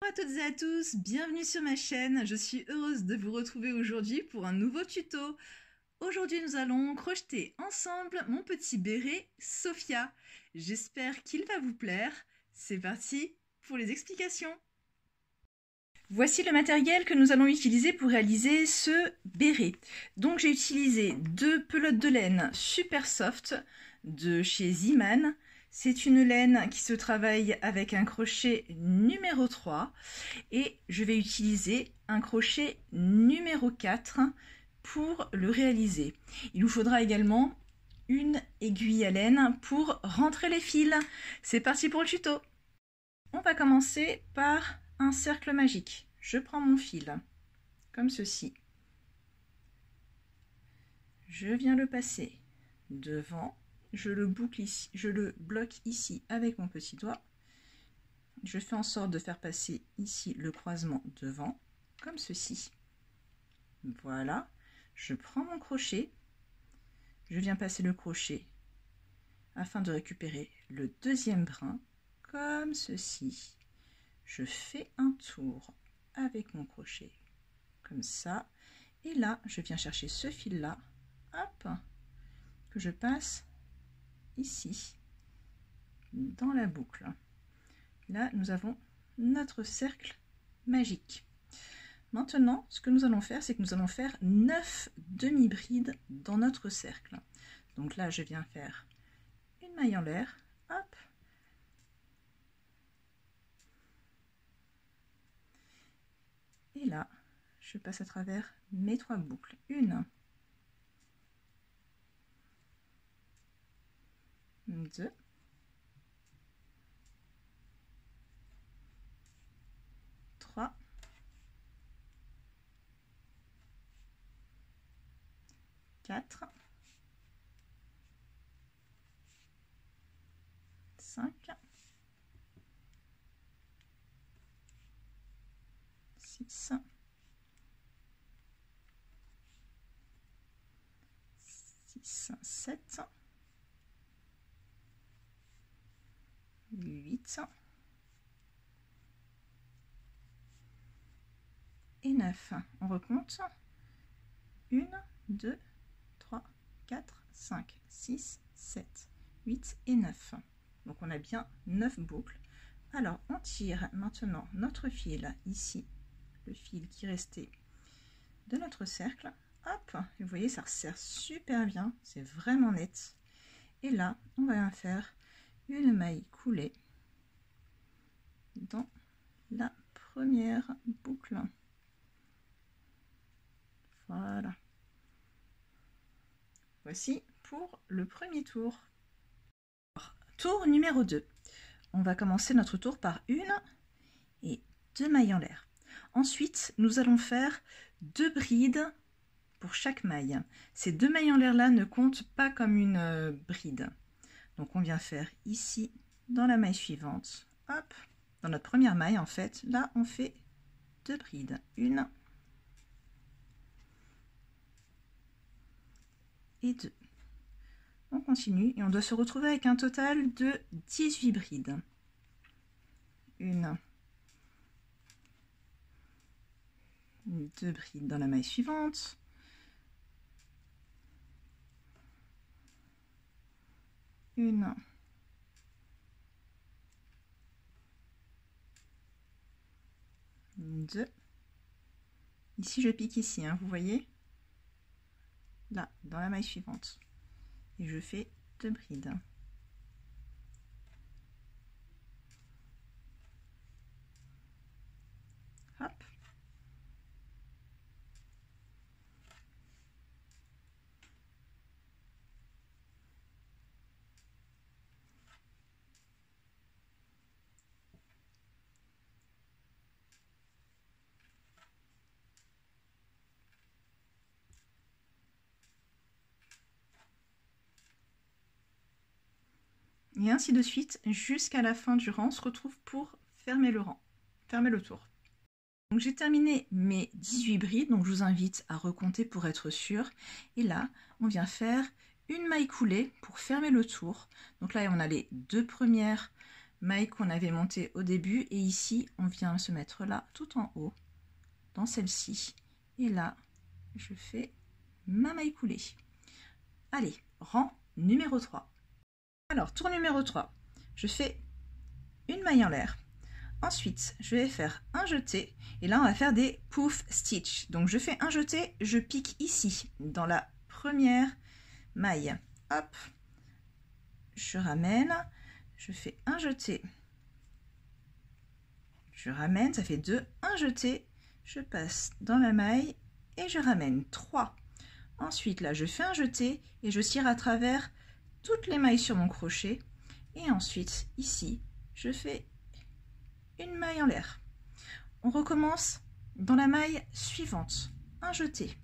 Bonjour à toutes et à tous, bienvenue sur ma chaîne. Je suis heureuse de vous retrouver aujourd'hui pour un nouveau tuto. Aujourd'hui, nous allons crocheter ensemble mon petit béret Sophia. J'espère qu'il va vous plaire. C'est parti pour les explications. Voici le matériel que nous allons utiliser pour réaliser ce béret. Donc j'ai utilisé 2 pelotes de laine super soft de chez Zeeman. C'est une laine qui se travaille avec un crochet numéro 3 et je vais utiliser un crochet numéro 4 pour le réaliser. Il vous faudra également une aiguille à laine pour rentrer les fils. C'est parti pour le tuto. On va commencer par un cercle magique. Je prends mon fil comme ceci. Je viens le passer devant. Je le boucle ici, je le bloque ici avec mon petit doigt. Je fais en sorte de faire passer ici le croisement devant, comme ceci. Voilà. Je prends mon crochet. Je viens passer le crochet afin de récupérer le deuxième brin, comme ceci. Je fais un tour avec mon crochet, comme ça. Et là, je viens chercher ce fil-là, hop, que je passe ici, dans la boucle. Là, nous avons notre cercle magique. Maintenant, ce que nous allons faire, c'est que nous allons faire 9 demi-brides dans notre cercle. Donc là, je viens faire une maille en l'air, hop, et là, je passe à travers mes 3 boucles. 1, 2, 3, 4, 5, 6, 7, 8 et 9. On recompte. 1, 2, 3, 4, 5, 6, 7, 8 et 9. Donc on a bien 9 boucles. Alors on tire maintenant notre fil ici, le fil qui restait de notre cercle. Hop, vous voyez, ça resserre super bien, c'est vraiment net. Et là, on va faire une maille coulée dans la première boucle. Voilà. Voici pour le premier tour. Tour numéro 2. On va commencer notre tour par 1 et 2 mailles en l'air. Ensuite, nous allons faire 2 brides pour chaque maille. Ces 2 mailles en l'air là ne comptent pas comme une bride. Donc on vient faire ici dans la maille suivante. Hop, dans notre première maille en fait, là on fait 2 brides. 1 et 2. On continue et on doit se retrouver avec un total de 18 brides. 1, 2 brides dans la maille suivante. 1, 2. Ici je pique ici, hein, vous voyez, là dans la maille suivante, et je fais 2 brides. Hop. Et ainsi de suite jusqu'à la fin du rang. On se retrouve pour fermer le rang, fermer le tour. Donc j'ai terminé mes 18 brides, donc je vous invite à recompter pour être sûr. Et là, on vient faire une maille coulée pour fermer le tour. Donc là, on a les 2 premières maille qu'on avait montée au début et ici on vient se mettre là tout en haut dans celle-ci et là je fais ma maille coulée. Allez, rang numéro 3. Alors tour numéro 3, je fais une maille en l'air. Ensuite je vais faire un jeté et là on va faire des puff stitch. Donc je fais un jeté, je pique ici dans la première maille, hop, je ramène, je fais un jeté, je ramène, ça fait 2, un jeté, je passe dans la maille et je ramène 3. Ensuite là je fais un jeté et je tire à travers toutes les mailles sur mon crochet et ensuite ici je fais une maille en l'air. On recommence dans la maille suivante, un jeté,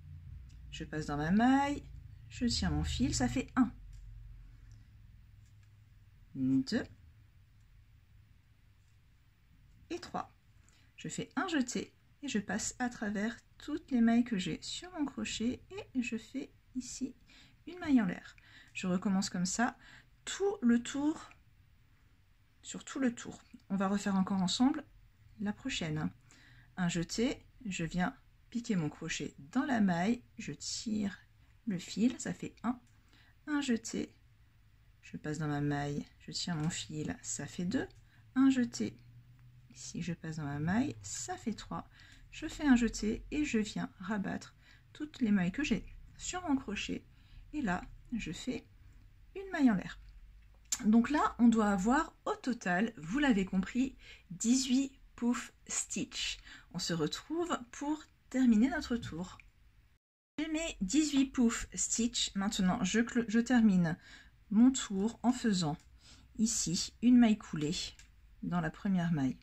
je passe dans ma maille, je tire mon fil, ça fait 1, 2 et 3. Je fais un jeté et je passe à travers toutes les mailles que j'ai sur mon crochet et je fais ici une maille en l'air. Je recommence comme ça tout le tour, sur tout le tour. On va refaire encore ensemble la prochaine. Un jeté, je viens piquer mon crochet dans la maille, je tire le fil, ça fait 1, un jeté, je passe dans ma maille, je tire mon fil, ça fait 2, un jeté, ici je passe dans ma maille, ça fait 3, je fais un jeté et je viens rabattre toutes les mailles que j'ai sur mon crochet et là je fais une maille en l'air. Donc là on doit avoir au total, vous l'avez compris, 18 puff stitch. On se retrouve pour terminer notre tour. J'ai mes 18 puff stitch. Maintenant je termine mon tour en faisant ici une maille coulée dans la première maille.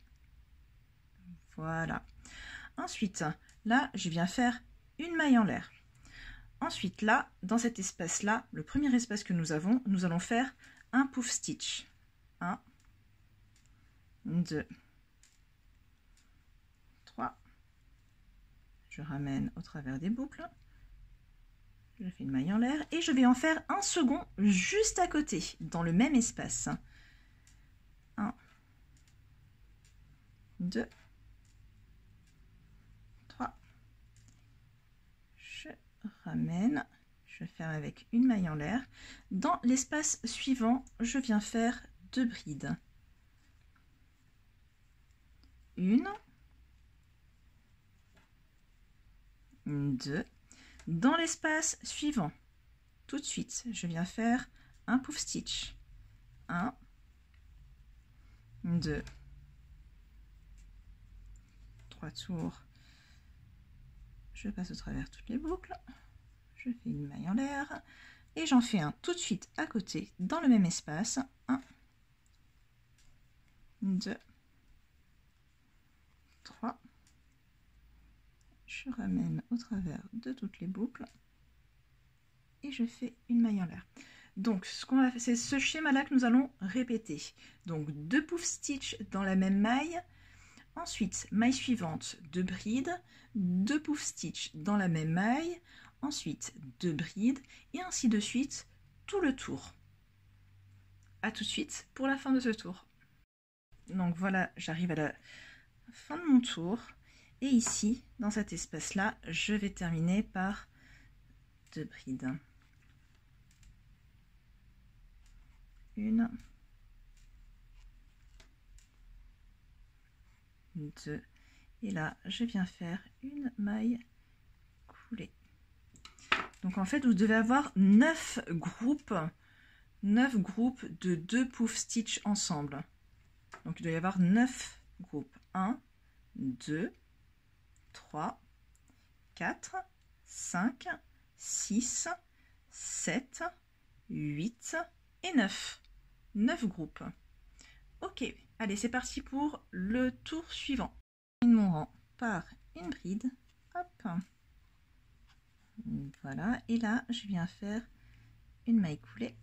Voilà. Ensuite là je viens faire une maille en l'air. Ensuite là dans cet espace là, le premier espace que nous avons, nous allons faire un puff stitch. 1, 2, 3, je ramène au travers des boucles, je fais une maille en l'air et je vais en faire un second juste à côté dans le même espace. 1, 2, 3, je ramène, je ferme avec une maille en l'air. Dans l'espace suivant, je viens faire 2 brides. 1, 2. Dans l'espace suivant, tout de suite, je viens faire un puff stitch. 1, 2, 3 tours. Je passe au travers toutes les boucles. Je fais une maille en l'air et j'en fais un tout de suite à côté dans le même espace. 1, 2, 3. Je ramène au travers de toutes les boucles et je fais une maille en l'air. Donc ce qu'on va faire, c'est ce schéma là que nous allons répéter. Donc 2 puff stitch dans la même maille, ensuite maille suivante 2 brides, 2 puff stitch dans la même maille, ensuite 2 brides et ainsi de suite tout le tour. A tout de suite pour la fin de ce tour. Donc voilà, j'arrive à la fin de mon tour. Et ici, dans cet espace-là, je vais terminer par 2 brides. 1, 2, et là, je viens faire une maille coulée. Donc en fait, vous devez avoir 9 groupes de 2 puff stitch ensemble. Donc il doit y avoir 9 groupes. 1, 2, 3, 4, 5, 6, 7, 8 et 9. 9 groupes. Ok, allez, c'est parti pour le tour suivant. Je termine mon rang par une bride. Hop. Voilà, et là, je viens faire une maille coulée.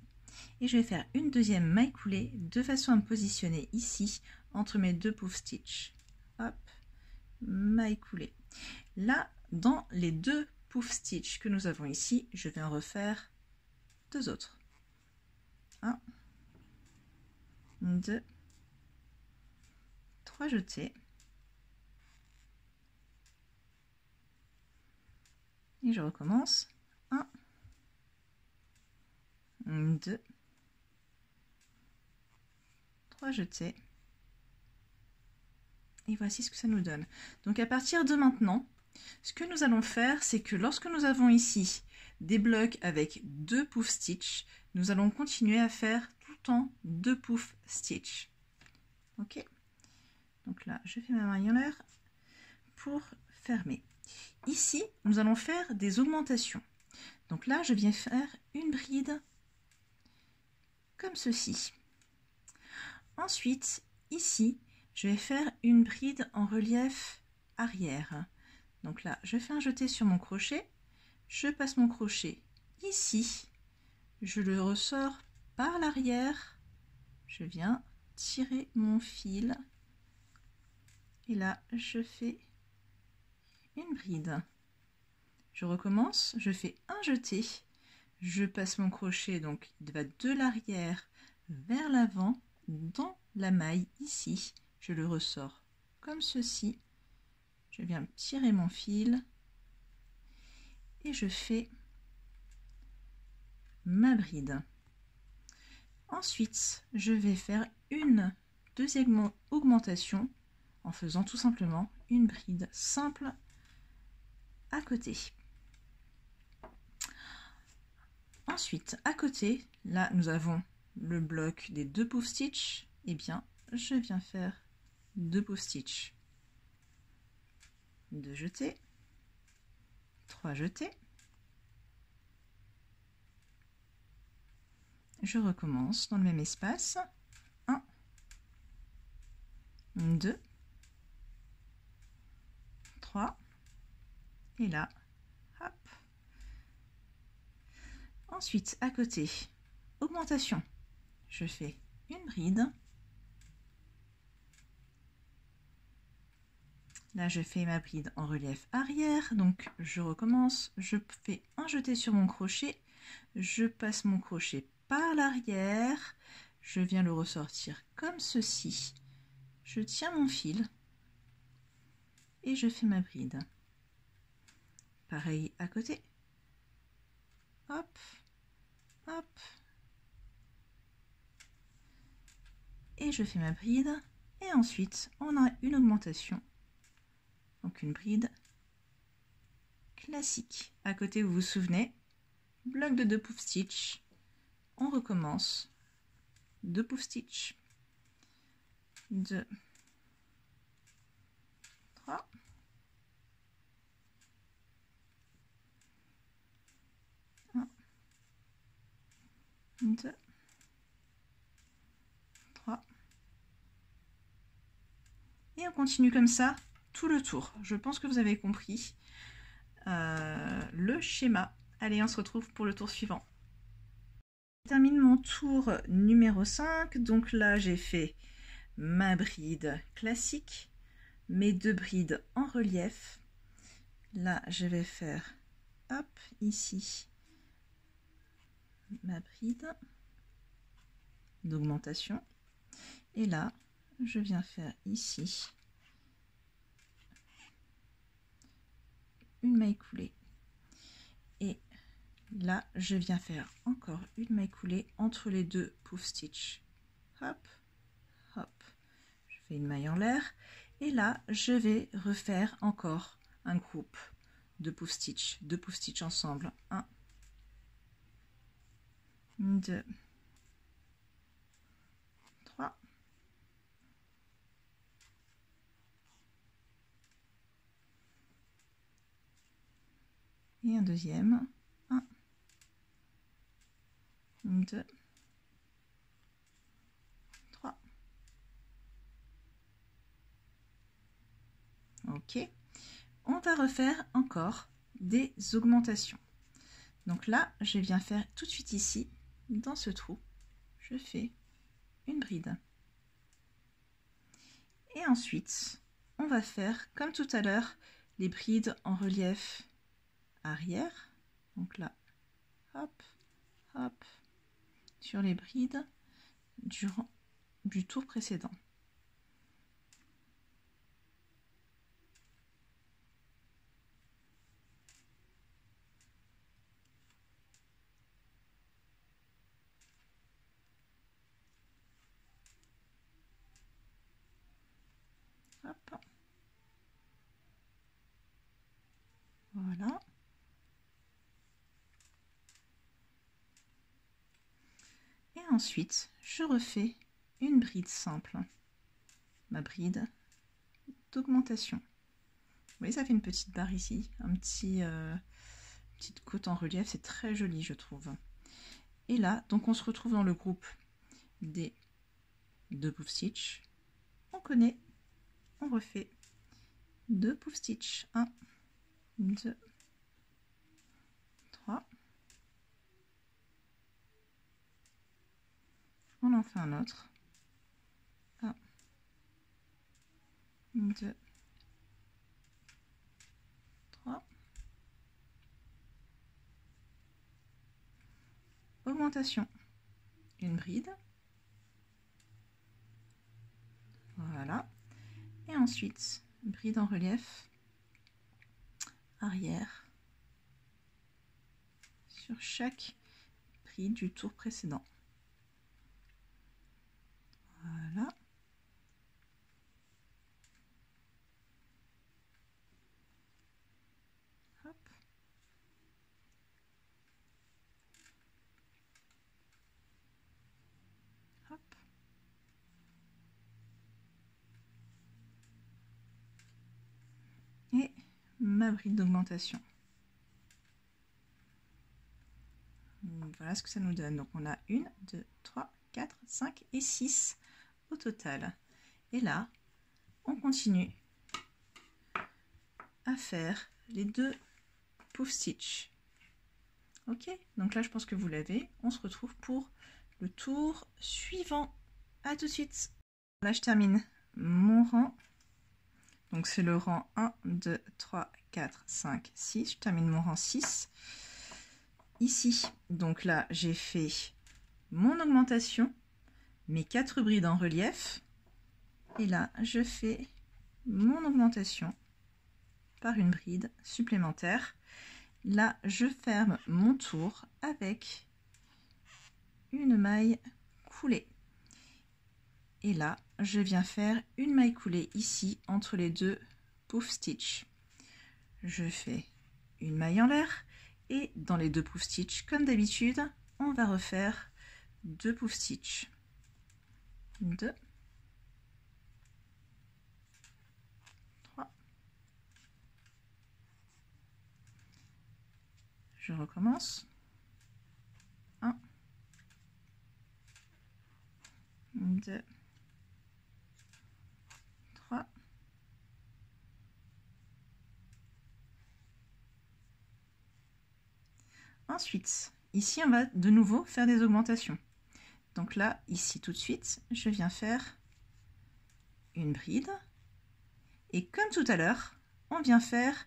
Et je vais faire une deuxième maille coulée de façon à me positionner ici entre mes 2 puff stitch. Hop, maille coulée. Là, dans les 2 puff stitch que nous avons ici, je vais en refaire 2 autres. 1, 2, 3 jetés. Et je recommence. 1, 2, 3 jetés. Et voici ce que ça nous donne. Donc à partir de maintenant, ce que nous allons faire, c'est que lorsque nous avons ici des blocs avec 2 puff stitch, nous allons continuer à faire tout le temps 2 puff stitch. Ok. Donc là, je fais ma maille en l'air pour fermer. Ici, nous allons faire des augmentations. Donc là, je viens faire une bride comme ceci. Ensuite, ici, je vais faire une bride en relief arrière. Donc là, je fais un jeté sur mon crochet, je passe mon crochet ici, je le ressors par l'arrière, je viens tirer mon fil et là, je fais une bride. Je recommence, je fais un jeté, je passe mon crochet, donc il va de l'arrière vers l'avant dans la maille ici. Je le ressors comme ceci, je viens tirer mon fil et je fais ma bride. Ensuite, je vais faire une deuxième augmentation en faisant tout simplement une bride simple à côté. Ensuite, à côté, là nous avons le bloc des 2 puff stitch. Et bien, je viens faire 2 puff stitch, 2 jetés, 3 jetés. Je recommence dans le même espace. 1, 2, 3. Et là, hop. Ensuite, à côté, augmentation. Je fais une bride. Là, je fais ma bride en relief arrière, donc je recommence, je fais un jeté sur mon crochet, je passe mon crochet par l'arrière, je viens le ressortir comme ceci, je tiens mon fil et je fais ma bride. Pareil à côté, hop, hop, et je fais ma bride, et ensuite on a une augmentation. Donc une bride classique. À côté, vous vous souvenez, bloc de 2 puff stitch. On recommence. 2 puff stitch. 2, 3. 1, 2, 3. Et on continue comme ça tout le tour. Je pense que vous avez compris le schéma. Allez, on se retrouve pour le tour suivant. Je termine mon tour numéro 5. Donc là, j'ai fait ma bride classique, mes 2 brides en relief. Là, je vais faire, hop, ici, ma bride d'augmentation. Et là, je viens faire ici une maille coulée. Et là, je viens faire encore une maille coulée entre les 2 puff stitch. Hop, hop. Je fais une maille en l'air. Et là, je vais refaire encore un groupe de puff stitch. 2 puff stitch ensemble. 1, 2, 3. Et un deuxième. 1, 2, 3. Ok. On va refaire encore des augmentations. Donc là, je viens faire tout de suite ici, dans ce trou, je fais une bride. Et ensuite, on va faire, comme tout à l'heure, les brides en relief arrière. Donc là, hop, hop, sur les brides du tour précédent. ensuite, je refais une bride simple. Ma bride d'augmentation. Vous voyez, ça fait une petite barre ici, petite côte en relief, c'est très joli, je trouve. Et là, donc on se retrouve dans le groupe des 2 puff stitch. On connaît, on refait 2 puff stitch. 1, 2, 3. On en fait un autre. 1, 2, 3. Augmentation. Une bride. Voilà. Et ensuite, bride en relief. Arrière. Sur chaque bride du tour précédent. Voilà. Hop. Hop. Et ma bride d'augmentation. Voilà ce que ça nous donne. Donc on a 1, 2, 3, 4, 5 et 6 au total. Et là, on continue à faire les 2 puff stitch. Ok, donc là je pense que vous l'avez. On se retrouve pour le tour suivant. À tout de suite. Là je termine mon rang. Donc c'est le rang 1, 2, 3, 4, 5, 6. Je termine mon rang 6. Ici, donc là j'ai fait mon augmentation, mes 4 brides en relief. Et là je fais mon augmentation par une bride supplémentaire. Là je ferme mon tour avec une maille coulée. Et là je viens faire une maille coulée ici entre les 2 puff stitch. Je fais une maille en l'air et dans les 2 puff stitch comme d'habitude on va refaire 2 puff stitch. 2, 3. Je recommence. 1, 2, 3. Ensuite, ici, on va de nouveau faire des augmentations. Donc là, ici, tout de suite, je viens faire une bride. Et comme tout à l'heure, on vient faire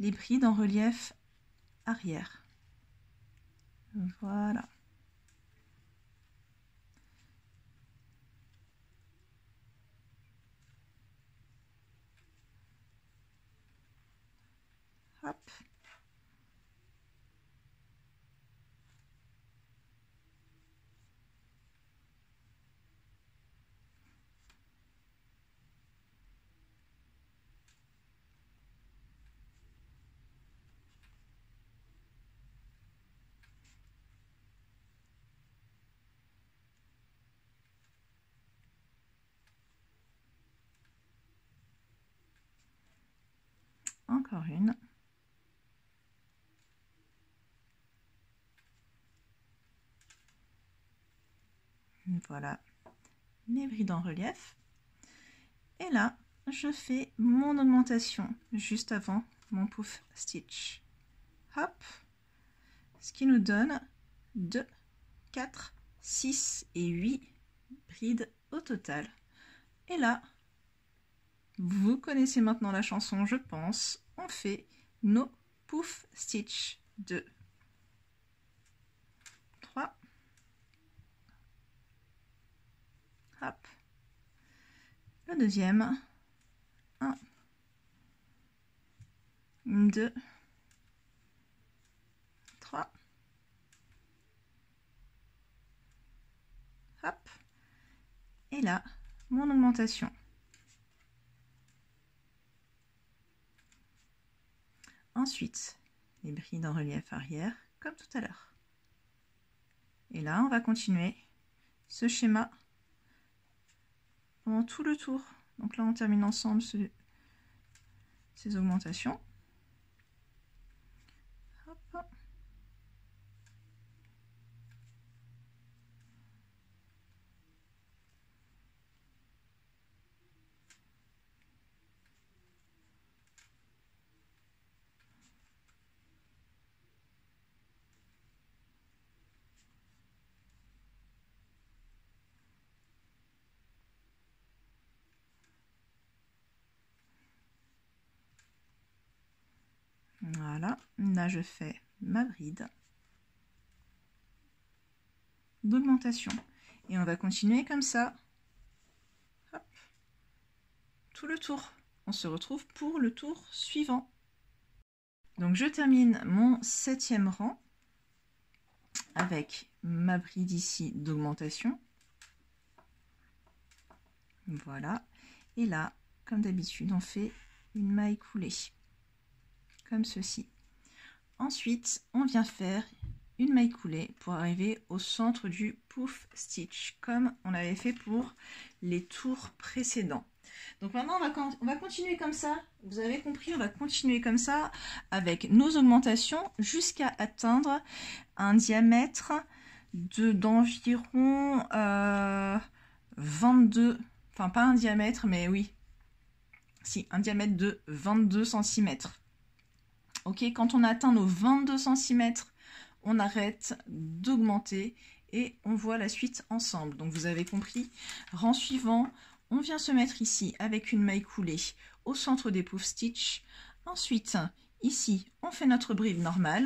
les brides en relief arrière. Voilà. Hop. Encore une. Voilà mes brides en relief. Et là, je fais mon augmentation juste avant mon puff stitch. Hop. Ce qui nous donne 2, 4, 6 et 8 brides au total. Et là, vous connaissez maintenant la chanson, je pense. On fait nos puff stitch. 2, 3. Hop. Le deuxième. 1, 2, 3. Hop. Et là, mon augmentation. Ensuite, les brides en relief arrière, comme tout à l'heure. Et là, on va continuer ce schéma pendant tout le tour. Donc là, on termine ensemble ces augmentations. Hop. Voilà, là je fais ma bride d'augmentation et on va continuer comme ça. Hop. Tout le tour. On se retrouve pour le tour suivant. Donc je termine mon 7e rang avec ma bride ici d'augmentation. Voilà, et là comme d'habitude on fait une maille coulée comme ceci. Ensuite on vient faire une maille coulée pour arriver au centre du puff stitch comme on avait fait pour les tours précédents. Donc maintenant on va continuer comme ça, vous avez compris, on va continuer comme ça avec nos augmentations jusqu'à atteindre un diamètre d'environ 22, enfin pas un diamètre mais oui, si un diamètre de 22 cm. Ok, quand on atteint nos 22 cm, on arrête d'augmenter et on voit la suite ensemble. Donc vous avez compris, rang suivant, on vient se mettre ici avec une maille coulée au centre des puff stitch. Ensuite, ici, on fait notre bride normale.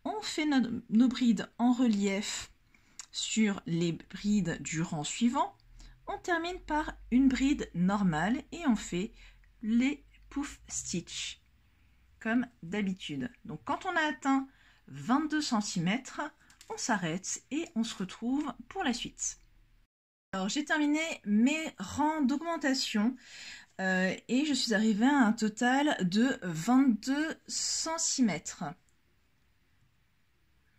On fait nos brides en relief sur les brides du rang suivant. On termine par une bride normale et on fait les puff stitch comme d'habitude. Donc quand on a atteint 22 cm, on s'arrête et on se retrouve pour la suite. Alors j'ai terminé mes rangs d'augmentation et je suis arrivée à un total de 22 cm.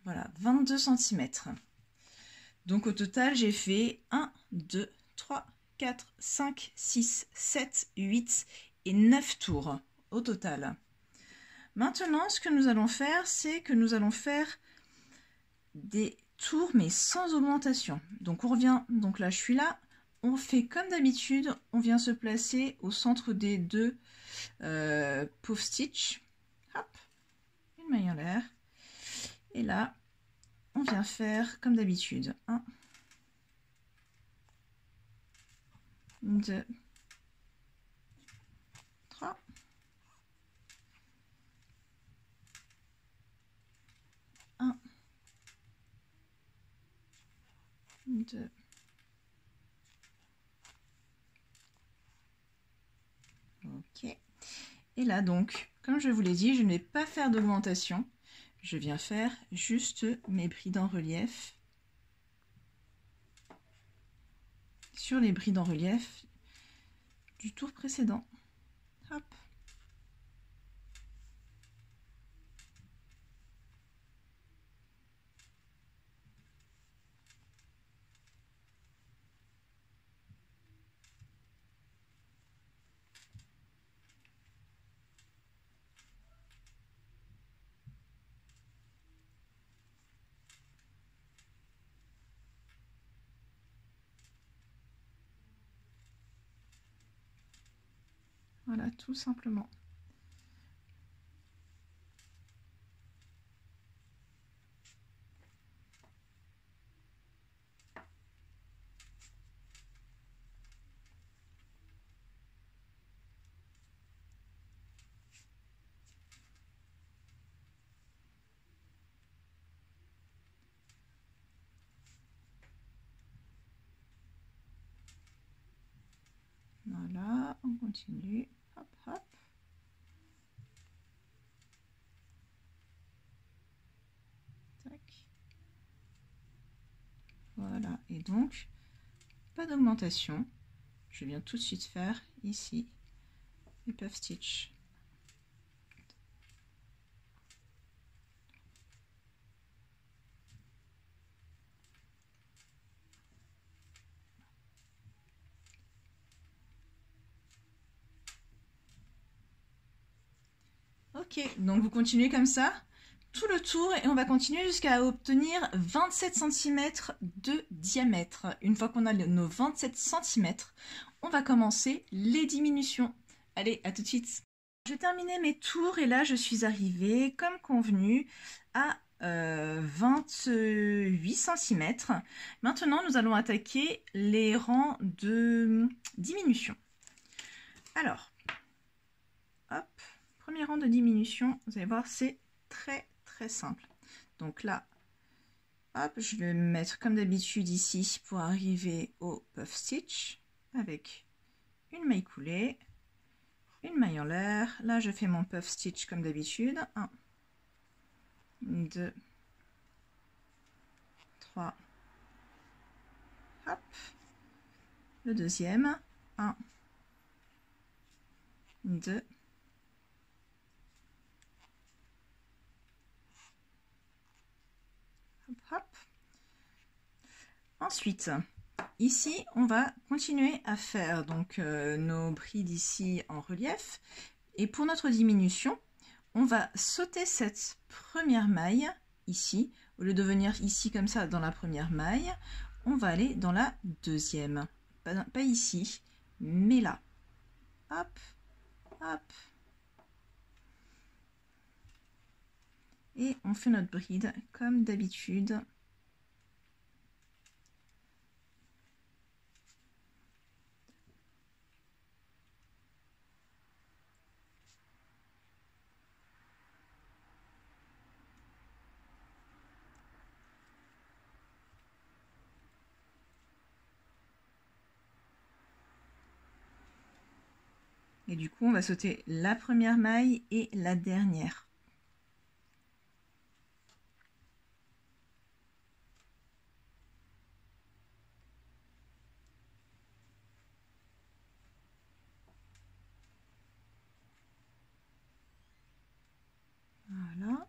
Voilà, 22 cm. Donc au total, j'ai fait 1, 2, 3, 4, 5, 6, 7, 8 et 9 tours au total. Maintenant, ce que nous allons faire, c'est que nous allons faire des tours mais sans augmentation. Donc on revient, donc là je suis là, on fait comme d'habitude, on vient se placer au centre des deux puff stitch. Hop, une maille en l'air. Et là, on vient faire comme d'habitude. 1, 2, 3. 1, 2. Ok. Et là donc, comme je vous l'ai dit, je ne vais pas faire d'augmentation. Je viens faire juste mes brides en relief sur les brides en relief du tour précédent. Hop. Voilà, tout simplement. Voilà, on continue. Hop, hop. Tac. Voilà, et donc, pas d'augmentation. Je viens tout de suite faire ici les puff stitch. Ok, donc vous continuez comme ça tout le tour et on va continuer jusqu'à obtenir 27 cm de diamètre. Une fois qu'on a nos 27 cm, on va commencer les diminutions. Allez, à tout de suite. J'ai terminé mes tours et là je suis arrivée comme convenu à 28 cm. Maintenant nous allons attaquer les rangs de diminution. Alors, hop, premier rang de diminution, vous allez voir c'est très simple. Donc là, hop, je vais me mettre comme d'habitude ici pour arriver au puff stitch avec une maille coulée, une maille en l'air. Là, je fais mon puff stitch comme d'habitude. 1, 2, 3, hop. Le deuxième, 1, 2, hop. Ensuite, ici, on va continuer à faire donc nos brides ici en relief. Et pour notre diminution, on va sauter cette première maille ici. Au lieu de venir ici comme ça dans la première maille, on va aller dans la deuxième. Pas ici, mais là. Hop, hop. Et on fait notre bride comme d'habitude. Et du coup, on va sauter la première maille et la dernière. Voilà.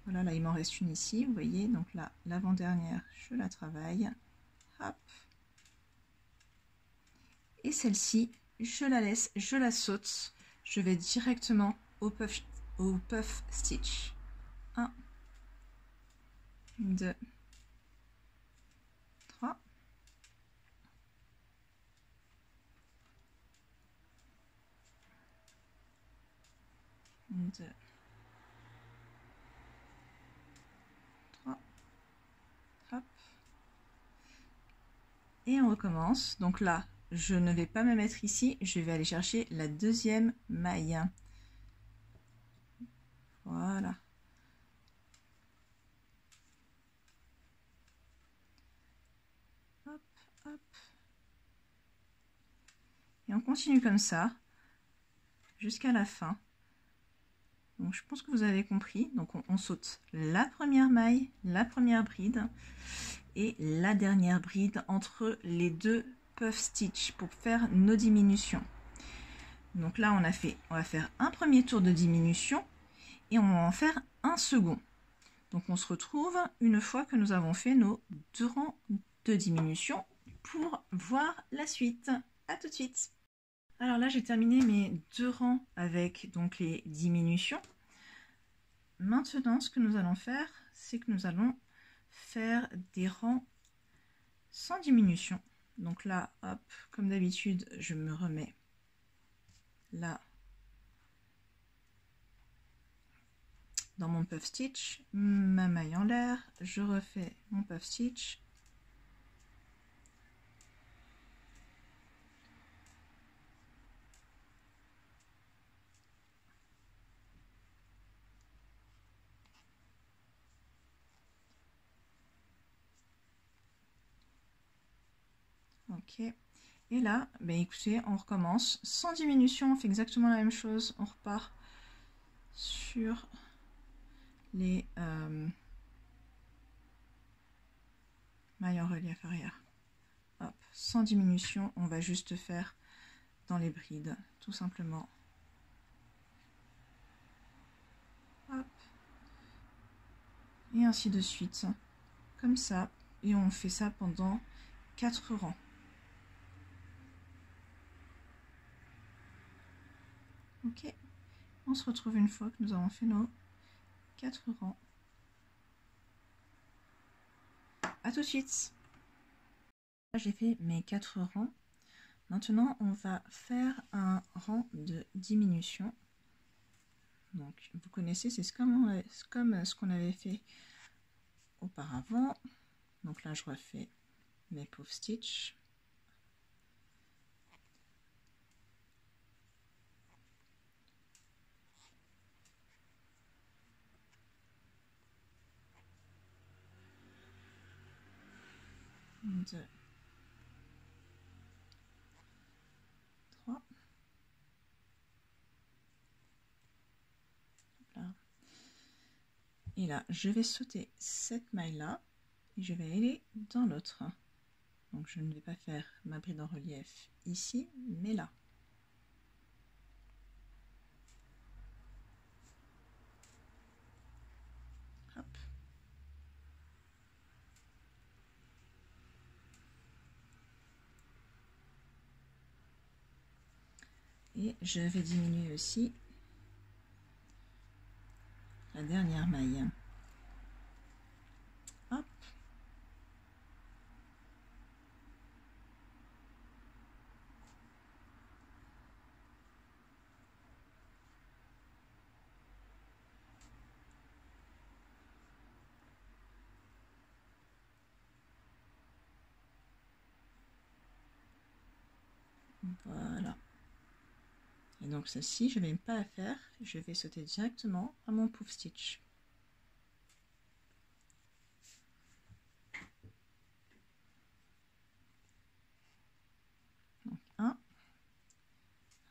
Voilà, là il m'en reste une ici, vous voyez, donc là, l'avant-dernière, je la travaille. Hop. Et celle-ci, je la laisse, je la saute. Je vais directement au puff stitch. 1, 2, 3. 2, 3. Hop. Et on recommence. Donc là, je ne vais pas me mettre ici, je vais aller chercher la deuxième maille. Voilà. Hop, hop. Et on continue comme ça jusqu'à la fin. Donc je pense que vous avez compris. Donc on saute la première maille, la première bride et la dernière bride entre les deux puff stitch pour faire nos diminutions. Donc là on va faire un premier tour de diminution et on va en faire un second. Donc on se retrouve une fois que nous avons fait nos 2 rangs de diminution pour voir la suite. À tout de suite. Alors là j'ai terminé mes 2 rangs avec donc les diminutions. Maintenant ce que nous allons faire, c'est que nous allons faire des rangs sans diminution. Donc là, hop, comme d'habitude, je me remets là dans mon puff stitch, ma maille en l'air, je refais mon puff stitch. Ok, et là, ben écoutez, on recommence sans diminution, on fait exactement la même chose, on repart sur les mailles en relief arrière. Hop. sans diminution, on va juste faire dans les brides, tout simplement. Hop. Et ainsi de suite, comme ça. Et on fait ça pendant 4 rangs. Ok, on se retrouve une fois que nous avons fait nos 4 rangs. À tout de suite. J'ai fait mes 4 rangs. Maintenant, on va faire un rang de diminution. Donc, vous connaissez, c'est comme ce qu'on avait fait auparavant. Donc là, je refais mes puff stitch. Deux, trois. Là. Et là, je vais sauter cette maille-là et je vais aller dans l'autre. Donc, je ne vais pas faire ma bride en relief ici, mais là. Hop. Et je vais diminuer aussi la dernière maille. Hop. Voilà. Et donc ceci, je ne vais pas la faire, je vais sauter directement à mon puff stitch. Donc 1,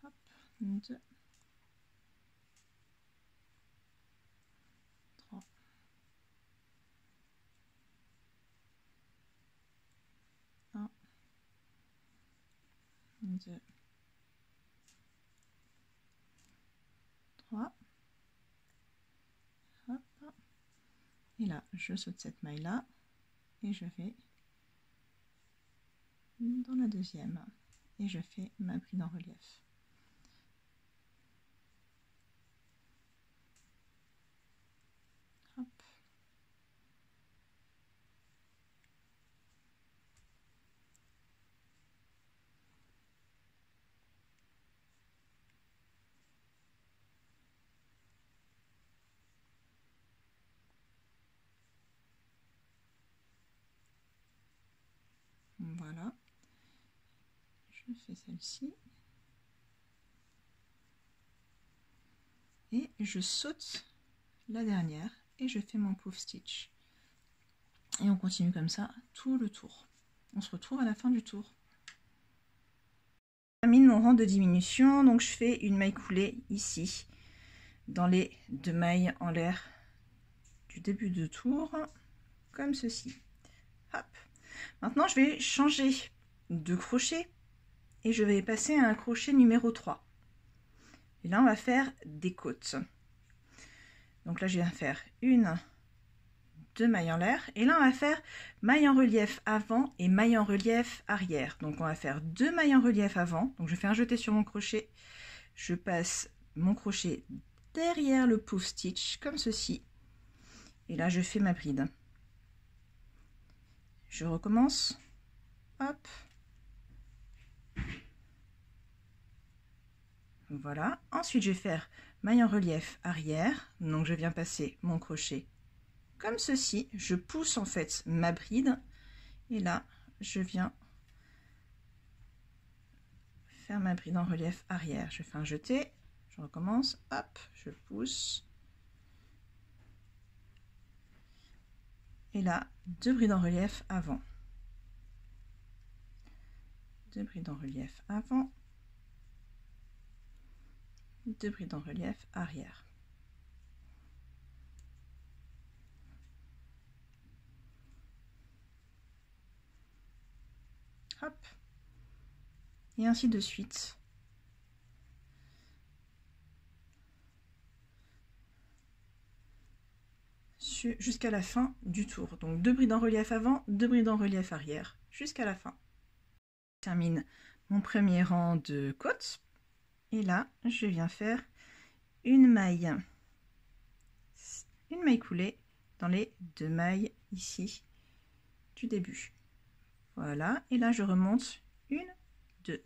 hop, 2, 3, 1, 2, 3, hop, et là je saute cette maille là et je vais dans la deuxième et je fais ma bride en relief. Hop. Voilà, je fais celle-ci et je saute la dernière et je fais mon puff stitch et on continue comme ça tout le tour. On se retrouve à la fin du tour. Je termine mon rang de diminution, donc je fais une maille coulée ici dans les 2 mailles en l'air du début de tour comme ceci. Hop. Maintenant je vais changer de crochet et je vais passer à un crochet numéro 3 et là on va faire des côtes. Donc là je viens faire 1, 2 mailles en l'air et là on va faire maille en relief avant et maille en relief arrière. Donc on va faire 2 mailles en relief avant, donc je fais un jeté sur mon crochet, je passe mon crochet derrière le puff stitch comme ceci et là je fais ma bride. Je recommence, hop, voilà. Ensuite je vais faire maille en relief arrière, donc je viens passer mon crochet comme ceci, je pousse en fait ma bride et là je viens faire ma bride en relief arrière. Je fais un jeté, je recommence, hop, je pousse et là 2 brides en relief avant, 2 brides en relief avant, 2 brides en relief arrière. Hop. Et ainsi de suite. Jusqu'à la fin du tour. Donc 2 brides en relief avant, 2 brides en relief arrière, jusqu'à la fin. Je termine mon premier rang de côtes. Et là, je viens faire une maille coulée dans les 2 mailles ici du début. Voilà, et là je remonte 1, 2.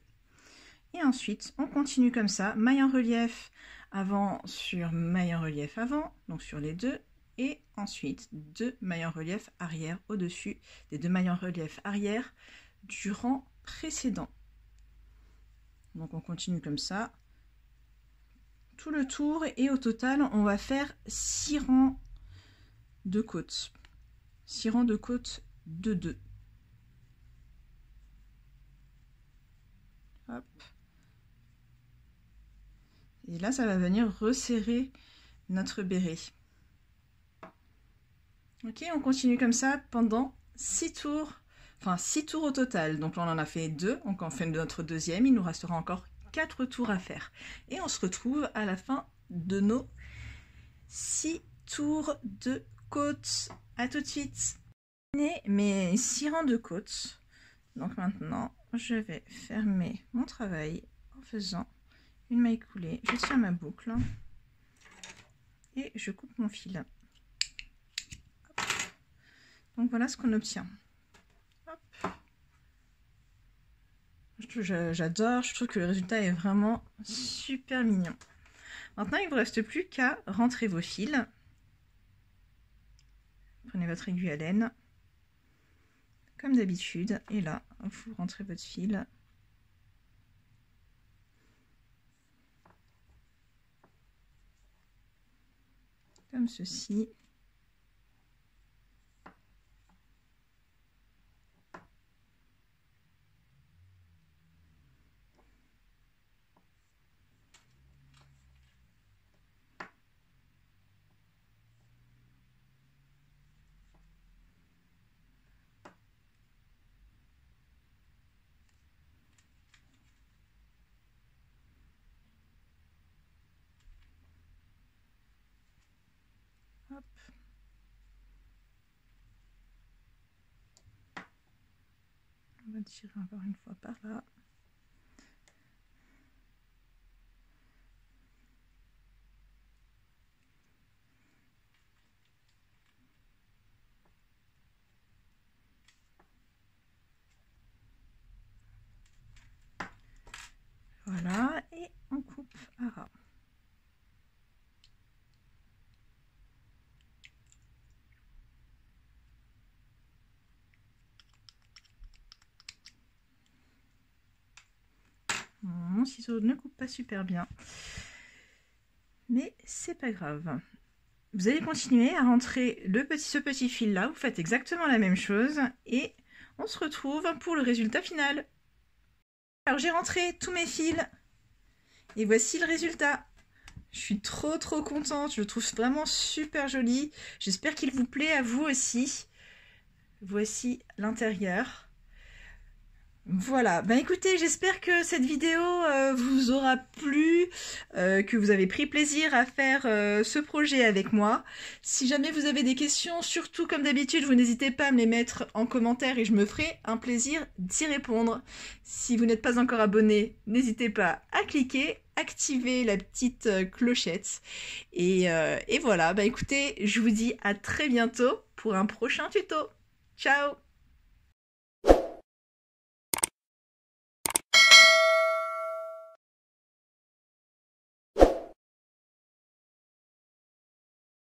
Et ensuite, on continue comme ça, maille en relief avant sur maille en relief avant, donc sur les 2. Et ensuite 2 mailles en relief arrière au-dessus des 2 mailles en relief arrière du rang précédent. Donc on continue comme ça tout le tour et au total on va faire 6 rangs de côtes. 6 rangs de côtes de 2. Hop. Et là ça va venir resserrer notre béret. Ok, on continue comme ça pendant 6 tours, enfin 6 tours au total. Donc là on en a fait 2, donc on fait notre deuxième, il nous restera encore 4 tours à faire. Et on se retrouve à la fin de nos 6 tours de côtes. À tout de suite. Mes 6 rangs de côtes. Donc maintenant je vais fermer mon travail en faisant une maille coulée. Je tiens ma boucle et je coupe mon fil. Donc voilà ce qu'on obtient. J'adore, je trouve que le résultat est vraiment super mignon. Maintenant, il ne vous reste plus qu'à rentrer vos fils. Prenez votre aiguille à laine, comme d'habitude, et là, vous rentrez votre fil. Comme ceci. Hop. On va tirer encore une fois par là. Voilà, et on coupe à ras. Mon ciseau ne coupe pas super bien, mais c'est pas grave. Vous allez continuer à rentrer ce petit fil là, vous faites exactement la même chose et on se retrouve pour le résultat final. Alors j'ai rentré tous mes fils et voici le résultat. Je suis trop contente, je le trouve vraiment super joli. J'espère qu'il vous plaît à vous aussi. Voici l'intérieur. Voilà, ben écoutez, j'espère que cette vidéo vous aura plu, que vous avez pris plaisir à faire ce projet avec moi. Si jamais vous avez des questions, surtout comme d'habitude, vous n'hésitez pas à me les mettre en commentaire et je me ferai un plaisir d'y répondre. Si vous n'êtes pas encore abonné, n'hésitez pas à cliquer, activer la petite clochette. Et voilà, ben écoutez, je vous dis à très bientôt pour un prochain tuto. Ciao!